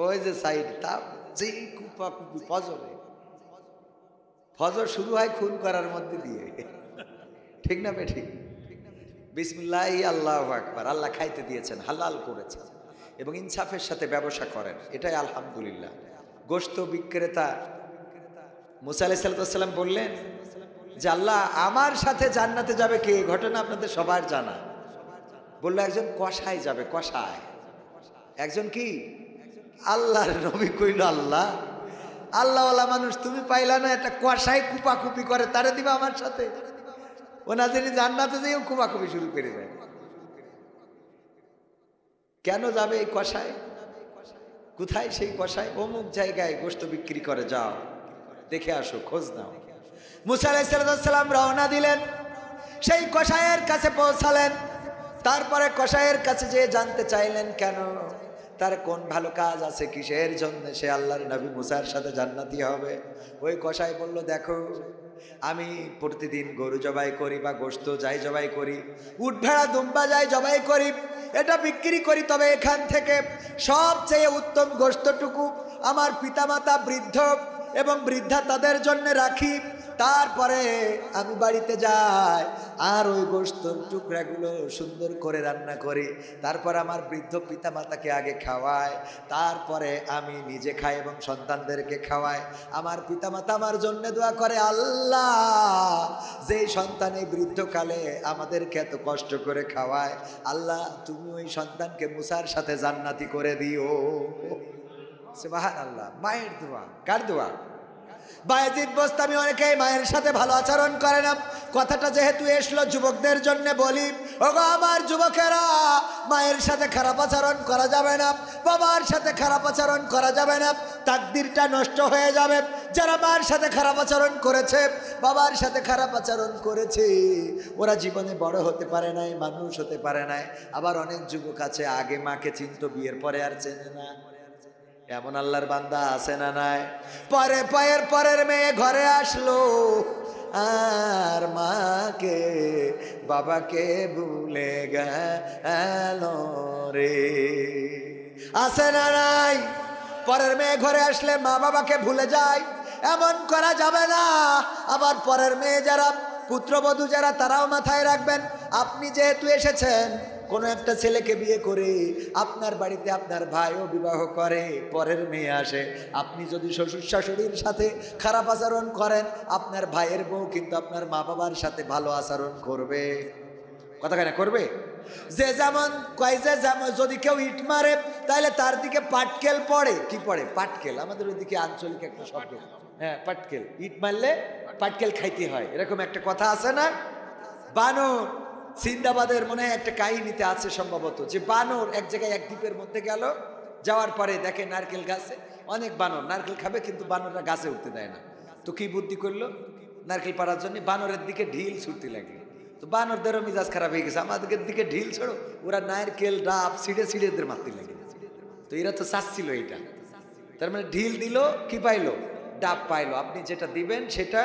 ওই যে সাইড, তাও যেই কুপাকুপি ফজর শুরু হয় খুন করার মধ্যে দিয়ে, ঠিক না বেঠি? বিসমিল্লাহ, আল্লাহু আকবার। আল্লাহ খাইতে দিয়েছেন, হালাল করেছেন, এবং ইনসাফের সাথে ব্যবসা করেন, এটাই আলহামদুলিল্লাহ। গোশত বিক্রেতা মুসা আলাইহিস সালাম বললেন যে আল্লাহ আমার সাথে জান্নাতে যাবে কে? ঘটনা আপনাদের সবার জানা। বললো একজন কসাই যাবে, কসাই। একজন কি? আল্লাহর নবী কইল আল্লাহ, আল্লাহওয়ালা মানুষ তুমি পাইলা না, একটা কসাই কুপাকুপি করে, তারে দিবা আমার সাথে? ওনাদের জান্নাতে যেও কুপাকুপি শুরু করে দেয়। কেন যাবে এই কসাই? কোথায় সেই কসাই? অমুক জায়গায় গোশত বিক্রি করে, যাও দেখে আসো, খোঁজ নাও। মুসা আলাইহিস সালাম রওনা দিলেন, সেই কসাইয়ের কাছে পৌঁছালেন। তারপরে কসাইয়ের কাছে যেয়ে জানতে চাইলেন কেন, তার কোন ভালো কাজ আছে, কিসের জন্য সে আল্লাহর নবী মুসার সাথে জান্নাতি হবে। ওই কসাই বলল, দেখো আমি প্রতিদিন গরু জবাই করি বা গোশত যাই জবাই করি, উট ভেড়া দুম্বা যাই জবাই করি, এটা বিক্রি করি, তবে এখান থেকে সবচেয়ে উত্তম গোশতটুকু আমার পিতামাতা, বৃদ্ধ এবং বৃদ্ধা, তাদের জন্য রাখি। তারপরে আমি বাড়িতে যাই আর ওই গোশতের টুকরাগুলো সুন্দর করে রান্না করি, তারপর আমার বৃদ্ধ পিতামাতাকে আগে খাওয়াই, তারপরে আমি নিজে খাই এবং সন্তানদেরকে খাওয়াই। আমার পিতামাতা আমার জন্য দোয়া করে, আল্লাহ যেই সন্তান এই বৃদ্ধকালে আমাদেরকে এত কষ্ট করে খাওয়ায়, আল্লাহ তুমি ওই সন্তানকে মুসার সাথে জান্নাতি করে দিও। সুবহানাল্লাহ। মায়ের দোয়া, কার দোয়া? বায়েজিদ বোস্তামি। অনেকেই মায়ের সাথে ভালো আচরণ করে না। কথাটা যেহেতু এসলো যুবকদের জন্য বলি, ওগো আমার যুবকেরা, মায়ের সাথে খারাপ আচরণ করা যাবে না, বাবার সাথে খারাপ আচরণ করা যাবে না, তাকদিরটা নষ্ট হয়ে যাবে। যারা মায়ের সাথে খারাপ আচরণ করেছে, বাবার সাথে খারাপ আচরণ করেছে, ওরা জীবনে বড় হতে পারে নাই, মানুষ হতে পারে নাই। আবার অনেক যুবক আছে আগে মাকে চিনত, বিয়ের পরে আর চেনে না। এমন আল্লাহর বান্দা আছে না নাই? পরের মেয়ে ঘরে আসলো আর মাকে বাবাকে ভুলে গেল রে। আছে না নাই? পরের মেয়ে ঘরে আসলে মা বাবাকে ভুলে যায়, এমন করা যাবে না। আবার পরের মেয়ে যারা, পুত্রবধূ যারা, তারাও মাথায় রাখবেন, আপনি যেহেতু এসেছেন কোনো একটা ছেলেকে বিয়ে করে, আপনার বাড়িতে আপনার ভাইও বিবাহ করে, পরের মেয়ে আসে, আপনি যদি শ্বশুর শাশুড়ির সাথে খারাপ আচরণ করেন, আপনার ভাইয়ের বউ কিন্তু আপনার মা বাবার সাথে ভালো আচরণ করবে। কথা কেন করবে? যে যেমন কয়, যে যেমন যদি কেউ ইট মারে তাহলে তার দিকে পাটকেল পড়ে। কি পড়ে? পাটকেল। আমাদের ওইদিকে আঞ্চলিক একটা শব্দ, হ্যাঁ পাটকেল। ইট মারলে পাটকেল খাইতে হয়, এরকম একটা কথা আছে না? বানর, সিন্দাবাদের মনে হয় একটা কাহিনীতে আছে সম্ভবত, যে বানর এক জায়গায় এক দ্বীপের মধ্যে গেল, যাওয়ার পরে দেখে নারকেল গাছে অনেক বানর নারকেল খাবে, কিন্তু বানররা গাছে উঠতে দেয় না। তো কি বুদ্ধি করলো, নারকেল পাড়ার জন্য বানরের দিকে ঢিল ছুটতে লাগলো। তো বানরদেরও মিজাজ খারাপ হয়ে গেছে, আমাদের দিকে ঢিল ছোড়ো, ওরা নারকেল ডাব ছিঁড়ে ছিঁড়ে এদের মারতে লাগে। তো এরা তো চাচ্ছিল এইটা, তার মানে ঢিল দিল, কি পাইলো? ডাব পাইলো। আপনি যেটা দিবেন সেটা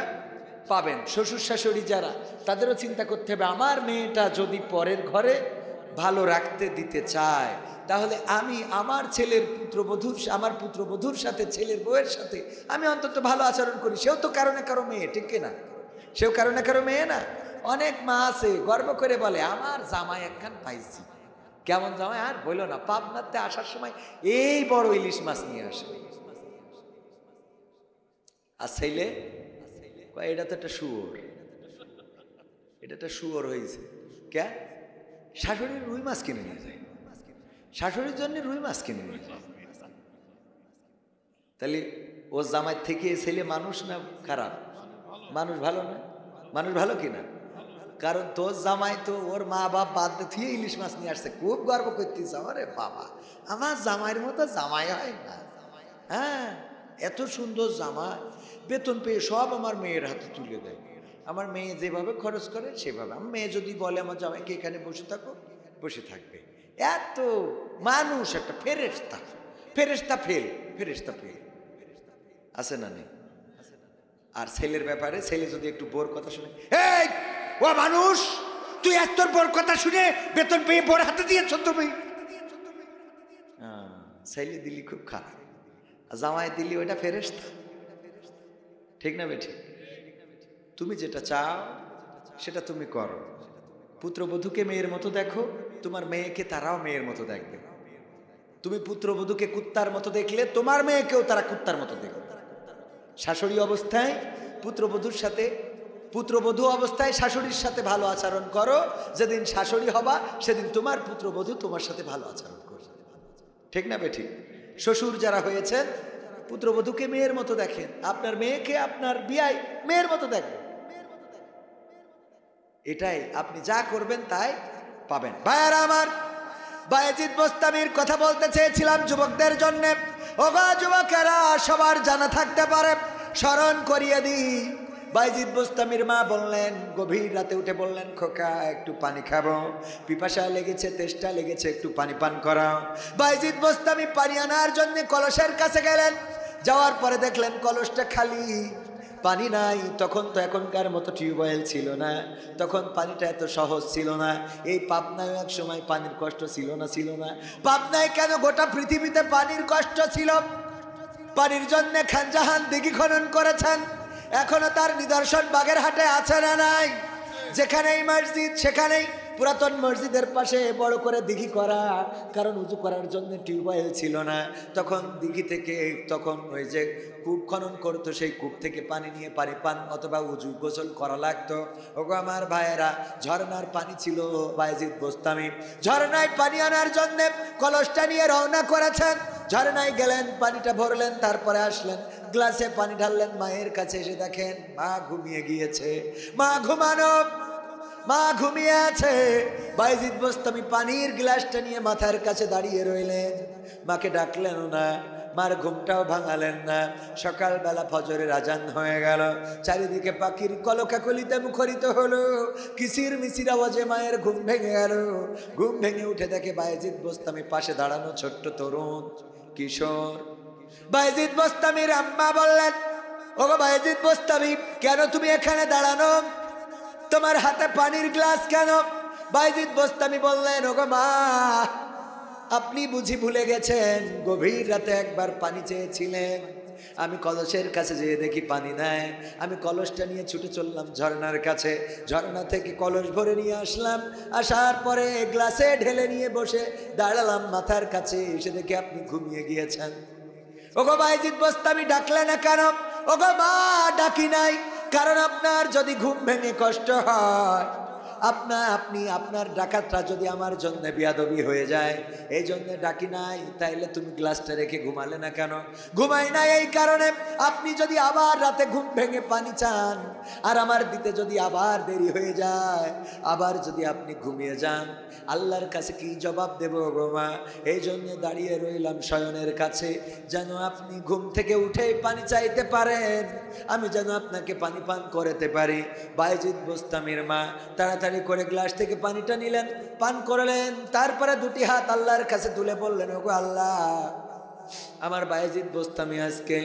পাবেন। শ্বশুর শাশুড়ি যারা, তাদেরও চিন্তা করতে হবে, আমার মেয়েটা যদি পরের ঘরে ভালো রাখতে দিতে চায়, তাহলে আমি আমার ছেলের পুত্রবধূর, আমার পুত্রবধূর সাথে, ছেলের বউয়ের সাথে আমি অন্তত ভালো আচরণ করি। সেও তো কারো না কারো মেয়ে, ঠিক কিনা? সেও কারো না কারো মেয়ে না? অনেক মা আছে গর্ব করে বলে, আমার জামাই একখান পাইছি। কেমন জামাই? আর বললো না, পাবনাতে আসার সময় এই বড় ইলিশ মাছ নিয়ে আসে। আর ছেলে, এটা তো একটা শুয়োর, এটা একটা শুয়োর হয়েছে। কে? শাশুড়ির রুই মাছ কিনে নিয়ে যায়, শাশুড়ির জন্য রুই মাছ কিনে নিয়ে যায়। তাহলে ও জামাই থেকে ছেলে মানুষ না খারাপ? মানুষ ভালো না? মানুষ ভালো কিনা? কারণ তোর জামাই তো ওর মা বাপ বাদ দিয়ে ইলিশ মাছ নিয়ে আসছে, খুব গর্ব করতেছে, আরে বাবা আমার জামাইয়ের মতো জামাই হয় না। হ্যাঁ, এত সুন্দর জামাই, বেতন পেয়ে সব আমার মেয়ের হাতে তুলে দেয়। আমার মেয়ে যেভাবে খরচ করে সেভাবে, আমার মেয়ে যদি বলে আমার জামাইকে এখানে বসে থাকো, বসে থাকবে। এত মানুষ একটা ফেরেশতা, ফেরেশতা ফেল, ফেরেশতা ফেল আছে না নেই? আর ছেলের ব্যাপারে, ছেলে যদি একটু বোর কথা শুনে, এই ও মানুষ, তুই এত বোর কথা শুনে বেতন পেয়ে বোর হাতে দিয়েছ তুমি। ছেলে দিলি খুব খারাপ, জামাই দিলি ওইটা ফেরেশতা। ঠিক না বেঠিক? তুমি যেটা চাও সেটা তুমি করো। পুত্রবধূকে মেয়ের মতো দেখো, তোমার মেয়েকে তারাও মেয়ের মতো দেখবে। তুমি পুত্রবধূকে কুত্তার মতো দেখলে তোমার মেয়েকেও তারা কুত্তার মতো দেখবে। শাশুড়ি অবস্থায় পুত্রবধূর সাথে, পুত্রবধূ অবস্থায় শাশুড়ির সাথে ভালো আচরণ করো। যেদিন শাশুড়ি হবা সেদিন তোমার পুত্রবধূ তোমার সাথে ভালো আচরণ করবে। ঠিক না বেঠিক? শ্বশুর যারা হয়েছেন পুত্রবধূকে মেয়ের মতো দেখেন, আপনার মেয়েকে আপনার বিয়াই মেয়ের মতো দেখেন। এটাই, আপনি যা করবেন তাই পাবেন। ভাইয়ারা আমার, বায়েজিদ বোস্তামির কথা বলতে চেয়েছিলাম যুবকদের জন্য। ওগো যুবকেরা, সবার জানা থাকতে পারে, স্মরণ করিয়ে দিই। বায়েজিদ বোস্তামির মা বললেন, গভীর রাতে উঠে বললেন, খোকা একটু পানি খাবো, পিপাসা লেগেছে, তেষ্টা লেগেছে, একটু পানি পান করাও। বায়েজিদ বোস্তামি পানি আনার জন্য কলসের কাছে গেলেন। যাওয়ার পরে দেখলেন কলসটা খালি, পানি নাই। তখন তো এখনকার মতো টিউবওয়েল ছিল না, তখন পানিটা এত সহজ ছিল না। এই পাবনায় এক সময় পানির কষ্ট ছিল না? ছিল না? পাবনায় কেন, গোটা পৃথিবীতে পানির কষ্ট ছিল। পানির জন্য খানজাহান দিঘি খনন করেছেন, এখনো তার নিদর্শন বাগেরহাটে আছে না নাই? যেখানেই মসজিদ সেখানেই পুরাতন মসজিদের পাশে বড় করে দিঘি করা, কারণ উজু করার জন্য টিউবওয়েল ছিল না। তখন দিঘি থেকে, তখন ওই যে কূপ খনন করতো, সেই কূপ থেকে পানি নিয়ে পানি পান অথবা উজু গোসল করা লাগতো। ওগো আমার ভাইয়েরা, ঝর্ণার পানি ছিল বায়েজিদ বোস্তামি। ঝর্ণায় পানি আনার জন্য কলসটা নিয়ে রওনা করেছেন। ঝর্ণায় গেলেন, পানিটা ভরলেন, তারপরে আসলেন, গ্লাসে পানি ঢাললেন। মায়ের কাছে এসে দেখেন মা ঘুমিয়ে গিয়েছে। মা ঘুমানো, মা ঘুমিয়ে আছে। বায়েজিদ বোস্তামি পানির গ্লাসটা নিয়ে মাথার কাছে দাঁড়িয়ে রইলেন, মাকে ডাকলেন না, মার ঘুমটাও ভাঙালেন না। সকালবেলা ফজরের আজান হয়ে গেল, চারিদিকে পাখির কলকাকলিতে মুখরিত হলো, কিসির মিসির আওয়াজে মায়ের ঘুম ভেঙে গেল। ঘুম ভেঙে উঠে দেখে বায়েজিদ বোস্তামি পাশে দাঁড়ানো, ছোট্ট তরুণ কিশোর। বায়েজিদ বোস্তামির আম্মা বললেন, ওগো বায়েজিদ বোস্তামি, কেন তুমি এখানে দাঁড়ানো? তোমার হাতে পানির গ্লাস কেন? বায়েজিদ বোস্তামি বললেন, ওগো মা, আপনি বুঝি ভুলে গেছেন, গভীর রাতে একবার পানি চেয়েছিলেন। আমি কলসের কাছে যেয়ে দেখি পানি নাই। আমি কলসটা নিয়ে ছুটে চললাম ঝর্ণার কাছে, ঝর্ণা থেকে কলস ভরে নিয়ে আসলাম। আসার পরে গ্লাসে ঢেলে নিয়ে বসে দাঁড়ালাম মাথার কাছে, এসে দেখি আপনি ঘুমিয়ে গিয়েছেন। ওগো বায়েজিদ বোস্তামি, ডাকলে না কেন? ওগো মা, ডাকি নাই, কারণ আপনার যদি ঘুম ভেঙে কষ্ট হয়, আপনি আপনার ডাকাতটা যদি আমার জন্য বিয়াদবি হয়ে যায়, এই জন্য ডাকি নাই। তাইলে তুমি গ্লাসটা রেখে ঘুমালে না কেন? ঘুমাই নাই এই কারণে, আপনি যদি আবার রাতে ঘুম ভেঙে পানি চান, আর আমার দিতে যদি আবার দেরি হয়ে যায়, আবার যদি আপনি ঘুমিয়ে যান, আল্লাহর কাছে কি জবাব দেব গো মা? এই জন্য দাঁড়িয়ে রইলাম শয়নের কাছে, যেন আপনি ঘুম থেকে উঠে পানি চাইতে পারেন, আমি যেন আপনাকে পানি পান করাতে পারি। বায়েজিদ বোস্তামির মা তাড়াতাড়ি করে গ্লাস থেকে পানিটা নিলেন, পান করলেন, তারপরে দুটি হাত আল্লাহর কাছে তুলে বললেন, ওগো আল্লাহ, আমার বায়েজিদ বোস্তামি আজকে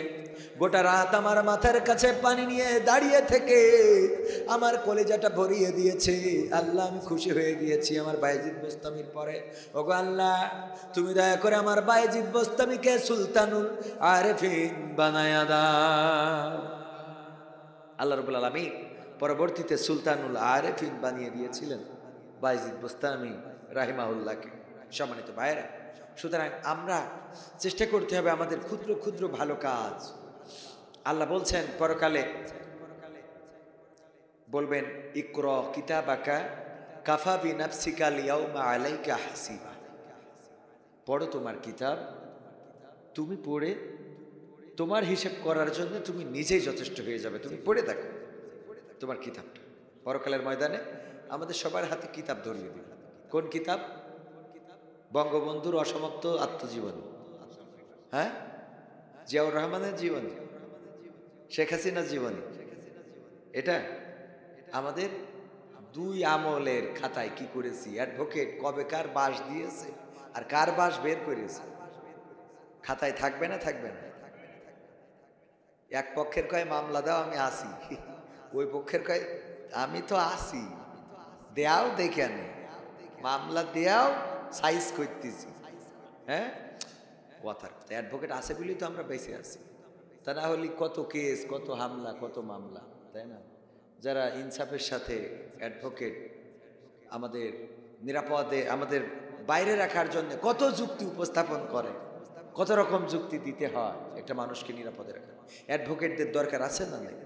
গোটা রাত আমার মাথার কাছে পানি নিয়ে দাঁড়িয়ে থেকে আমার কলেজাটা ভরিয়ে দিয়েছে। আল্লাহ, আমি খুশি হয়ে গিয়েছি আমার বায়েজিদ বোস্তামির পরে। ওগো আল্লাহ, তুমি দয়া করে আমার বায়েজিদ বোস্তামিকে সুলতানুল আরেফিন বানায়া দাও। আল্লাহ রাব্বুল আলামিন পরবর্তীতে সুলতানুল আরেফিন বানিয়ে দিয়েছিলেন বায়েজিদ বোস্তামি রাহিমাহুল্লাহকে। সম্মানিত ভাইরা, সুতরাং আমরা চেষ্টা করতে হবে আমাদের ক্ষুদ্র ক্ষুদ্র ভালো কাজ। আল্লাহ বলছেন পরকালে বলবেন, ইকরা কিতাবাকা কাফা বিনাফসিকা লিয়াউমা আলাইকা হাসিবা। পড়ো তোমার কিতাব, তুমি পড়ে তোমার হিসেব করার জন্য তুমি নিজেই যথেষ্ট হয়ে যাবে। তুমি পড়ে দেখো তোমার কিতাবটা, পরকালের ময়দানে আমাদের সবার হাতে কিতাব ধরিয়ে দিবে। কোন কিতাব? বঙ্গবন্ধুর অসমাপ্ত আত্মজীবনী, হ্যাঁ, জিয়াউর রহমানের জীবনী, শেখ হাসিনার জীবনী। এটা আমাদের দুই আমলের খাতায় কি করেছি, অ্যাডভোকেট কবে কার বাস দিয়েছে আর কার বাস বের করেছে, খাতায় থাকবে না? থাকবে না? এক পক্ষের কয় মামলা দাও, আমি আসি, ওই পক্ষের কয় আমি তো আসি, দেয়াও দেখে আনে, মামলা দেয়াও সাইজ করতেছি। হ্যাঁ, কথার কথা, অ্যাডভোকেট আছে বলেই তো আমরা বেঁচে আছি, তা না হলে কত কেস, কত হামলা, কত মামলা, তাই না? যারা ইনসাফের সাথে অ্যাডভোকেট আমাদের নিরাপদে, আমাদের বাইরে রাখার জন্য কত যুক্তি উপস্থাপন করে, কত রকম যুক্তি দিতে হয় একটা মানুষকে নিরাপদে রাখা। অ্যাডভোকেটদের দরকার আছে না? নাই?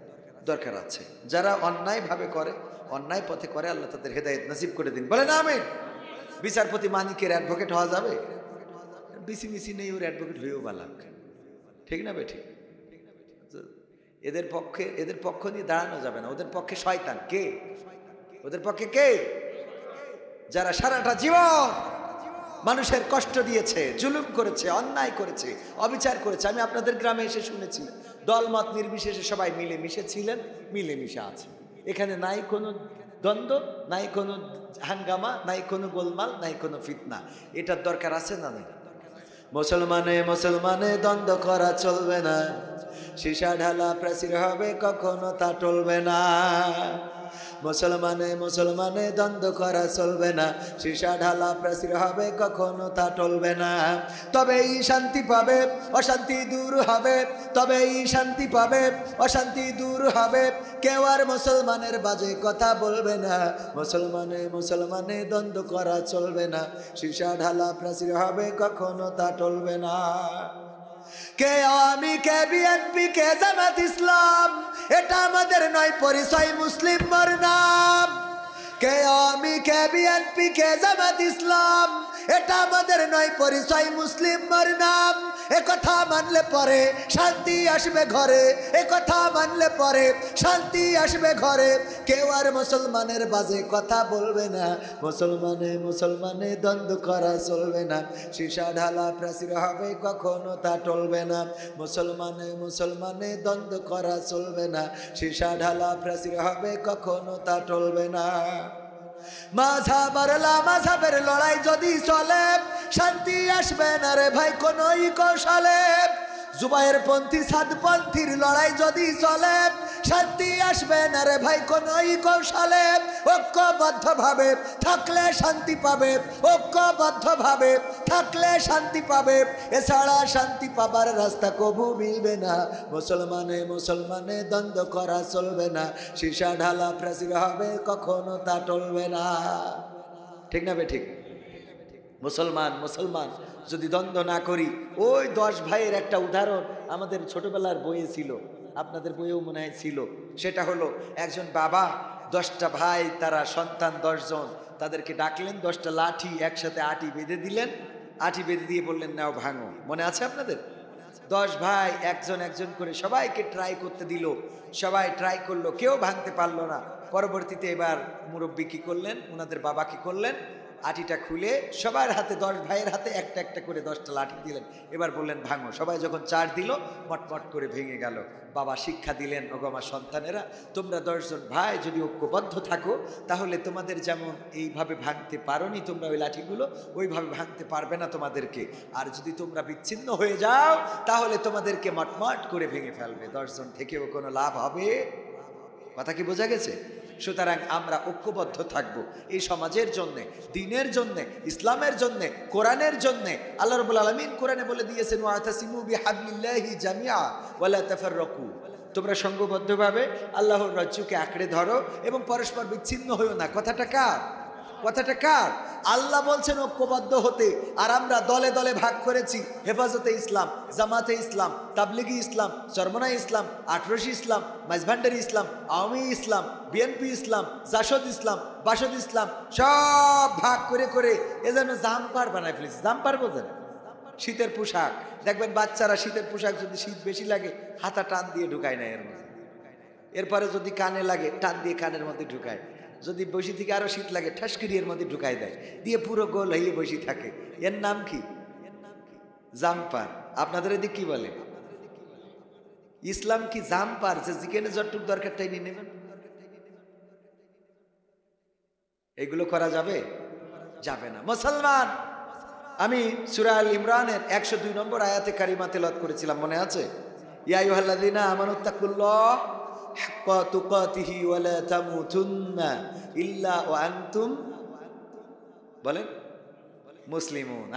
দরকার আছে। যারা অন্যায়ভাবে করে, অন্যায় পথে করে, আল্লাহ তাদের হেদায়েত নসিব করে দিন, বলেন আমিন। বিচারপতি মানিকের অ্যাডভোকেট হওয়া যাবে? বিসি মিসি নেই, ওর অ্যাডভোকেট হয়েও বালাক, ঠিক না? ঠিক। এদের পক্ষ নিয়ে দাঁড়ানো যাবে না। ওদের পক্ষে শয়তান কে? ওদের পক্ষে কে? যারা সারাটা জীবন মানুষের কষ্ট দিয়েছে, জুলুম করেছে, অন্যায় করেছে, অবিচার করেছে। আমি আপনাদের গ্রামে এসে শুনেছি দলমত নির্বিশেষে সবাই মিলেমিশে ছিলেন, মিলেমিশে আছে। এখানে নাই কোনো দ্বন্দ্ব, নাই কোনো হাঙ্গামা, নাই কোনো গোলমাল, নাই কোনো ফিতনা। এটার দরকার আছে না? নাই? মুসলমানে দ্বন্দ্ব করা চলবে না, সীসা ঢালা প্রাচীর হবে, কখনো তা টলবে না। মুসলমানে দ্বন্দ্ব করা চলবে না, সীসা ঢালা প্রাচীর হবে, কখনো তা টলবে না। তবেই শান্তি পাবে, অশান্তি দূর হবে, তবেই শান্তি পাবে, অশান্তি দূর হবে। কেউ আর মুসলমানের বাজে কথা বলবে না। মুসলমানে দ্বন্দ্ব করা চলবে না, সীসা ঢালা প্রাচীর হবে, কখনো তা টলবে না। কে আওয়ামী, কে বিএনপি, কে জামাত ইসলাম, এটা আমাদের নয় পরিচয়, মুসলিম মোর নাম। কে আওয়ামী, কে বিএনপি, কে জামাত ইসলাম, এটা আমাদের নয় পরিচয়, মুসলিম মোর নাম। একথা মানলে পরে শান্তি আসবে ঘরে, একথা মানলে পরে শান্তি আসবে ঘরে। কেউ আর মুসলমানের বাজে কথা বলবে না। মুসলমানে দ্বন্দ্ব করা চলবে না, সীসা ঢালা প্রাচীর হবে, কখনো তা টলবে না। মুসলমানে দ্বন্দ্ব করা চলবে না, সীসা ঢালা প্রাচীর হবে, কখনো তা টলবে না। মাঝাবের লড়াই যদি চলে, শান্তি আসবে না রে ভাই কোনই কৌশলে। জুবায়ের পন্থী সাদপন্থীর লড়াই যদি চলে, শান্তি আসবে না রে ভাই কোনই কৌশলে। ঐক্যবদ্ধ ভাবে থাকলে শান্তি পাবে, ঐক্যবদ্ধ ভাবে থাকলে শান্তি পাবে, এছাড়া শান্তি পাবার রাস্তা কবু মিলবে না। মুসলমানে দ্বন্দ্ব করা চলবে না, সীসা ঢালা প্রাচীর হবে, কখনো তা টলবে না। ঠিক না? ঠিক। মুসলমান যদি দ্বন্দ্ব না করি, ওই 10 ভাইয়ের একটা উদাহরণ আমাদের ছোটবেলার বইয়ে ছিল, আপনাদের বইয়েও মনে হয় ছিল। সেটা হলো একজন বাবা, 10টা ভাই, তারা সন্তান 10 জন, তাদেরকে ডাকলেন, 10টা লাঠি একসাথে আটি বেঁধে দিলেন, আটি বেঁধে দিয়ে বললেন নাও ভাঙো। মনে আছে আপনাদের? 10 ভাই একজন করে সবাইকে ট্রাই করতে দিল, সবাই ট্রাই করলো, কেউ ভাঙতে পারলো না। পরবর্তীতে এবার মুরব্বী কি করলেন, ওনাদের বাবা কি করলেন, আটিটা খুলে সবার হাতে, 10 ভাইয়ের হাতে একটা একটা করে 10টা লাঠি দিলেন। এবার বললেন ভাঙো। সবাই যখন 4 দিল, মটমট করে ভেঙে গেল। বাবা শিক্ষা দিলেন, ওগো আমার সন্তানেরা, তোমরা 10 জন ভাই যদি ঐক্যবদ্ধ থাকো, তাহলে তোমাদের যেমন এইভাবে ভাঙতে পারোনি তোমরা ওই লাঠিগুলো, ওইভাবে ভাঙতে পারবে না তোমাদেরকে। আর যদি তোমরা বিচ্ছিন্ন হয়ে যাও, তাহলে তোমাদেরকে মটমট করে ভেঙে ফেলবে। 10 জন থেকেও কোনো লাভ হবে? কথা কি বোঝা গেছে? সুতরাং আমরা ঐক্যবদ্ধ থাকব এই সমাজের জন্যে, দিনের জন্যে, ইসলামের জন্যে, কোরআনের জন্যে। আল্লাহ রাব্বুল আলামিন কোরআনে বলে দিয়েছেন, ওয়াতাসিমু বিহাবলিল্লাহি জামিআ ওয়ালা তাফাররাকু, তোমরা সংঘবদ্ধভাবে আল্লাহর রজ্জুকে আঁকড়ে ধরো এবং পরস্পর বিচ্ছিন্ন হইও না। কথাটা কার? কথাটা কার? আল্লাহ বলছেন ঐক্যবদ্ধ হতে, আর আমরা দলে দলে ভাগ করেছি। হেফাজতে ইসলাম, জামাতে ইসলাম, তাবলিগি ইসলাম, চরমনাই ইসলাম, আটরশি ইসলাম, মাঝভান্ডারি ইসলাম, আওয়ামী ইসলাম, বিএনপি ইসলাম, জাসদ ইসলাম, বাসদ ইসলাম, সব ভাগ করে করে এ যেন জাম্পার বানায় ফেলেছি। জাম্পার বোঝেন? শীতের পোশাক দেখবেন, বাচ্চারা শীতের পোশাক যদি শীত বেশি লাগে হাতা টান দিয়ে ঢুকায় না এর মধ্যে, এরপরে যদি কানে লাগে টান দিয়ে কানের মধ্যে ঢুকায়, যদি বসি থেকে আরো শীত লাগে ঠাসকিরি এর মধ্যে ঢুকাই দেয়, দিয়ে পুরো গোল হয়ে বসে থাকে। এর নাম কি? জাম্পার। আপনাদের এদিকে কি বলে? ইসলাম কি জাম্পার যে যেখানে যতটুক দরকার তাই নিয়ে নেবেন? এগুলো করা যাবে? যাবে না। মুসলমান, আমি সূরা আল ইমরানের 102 নম্বর আয়াতে কারিমা তেলাওয়াত করেছিলাম, মনে আছে? ইয়া আইয়ুহাল্লাযীনা আমানুত্তাকুল্লাহ হাক্কা তুকাতিহি ওয়া লা তামুতুন্না ইল্লা ওয়া আনতুম বলেন মুসলিমুন।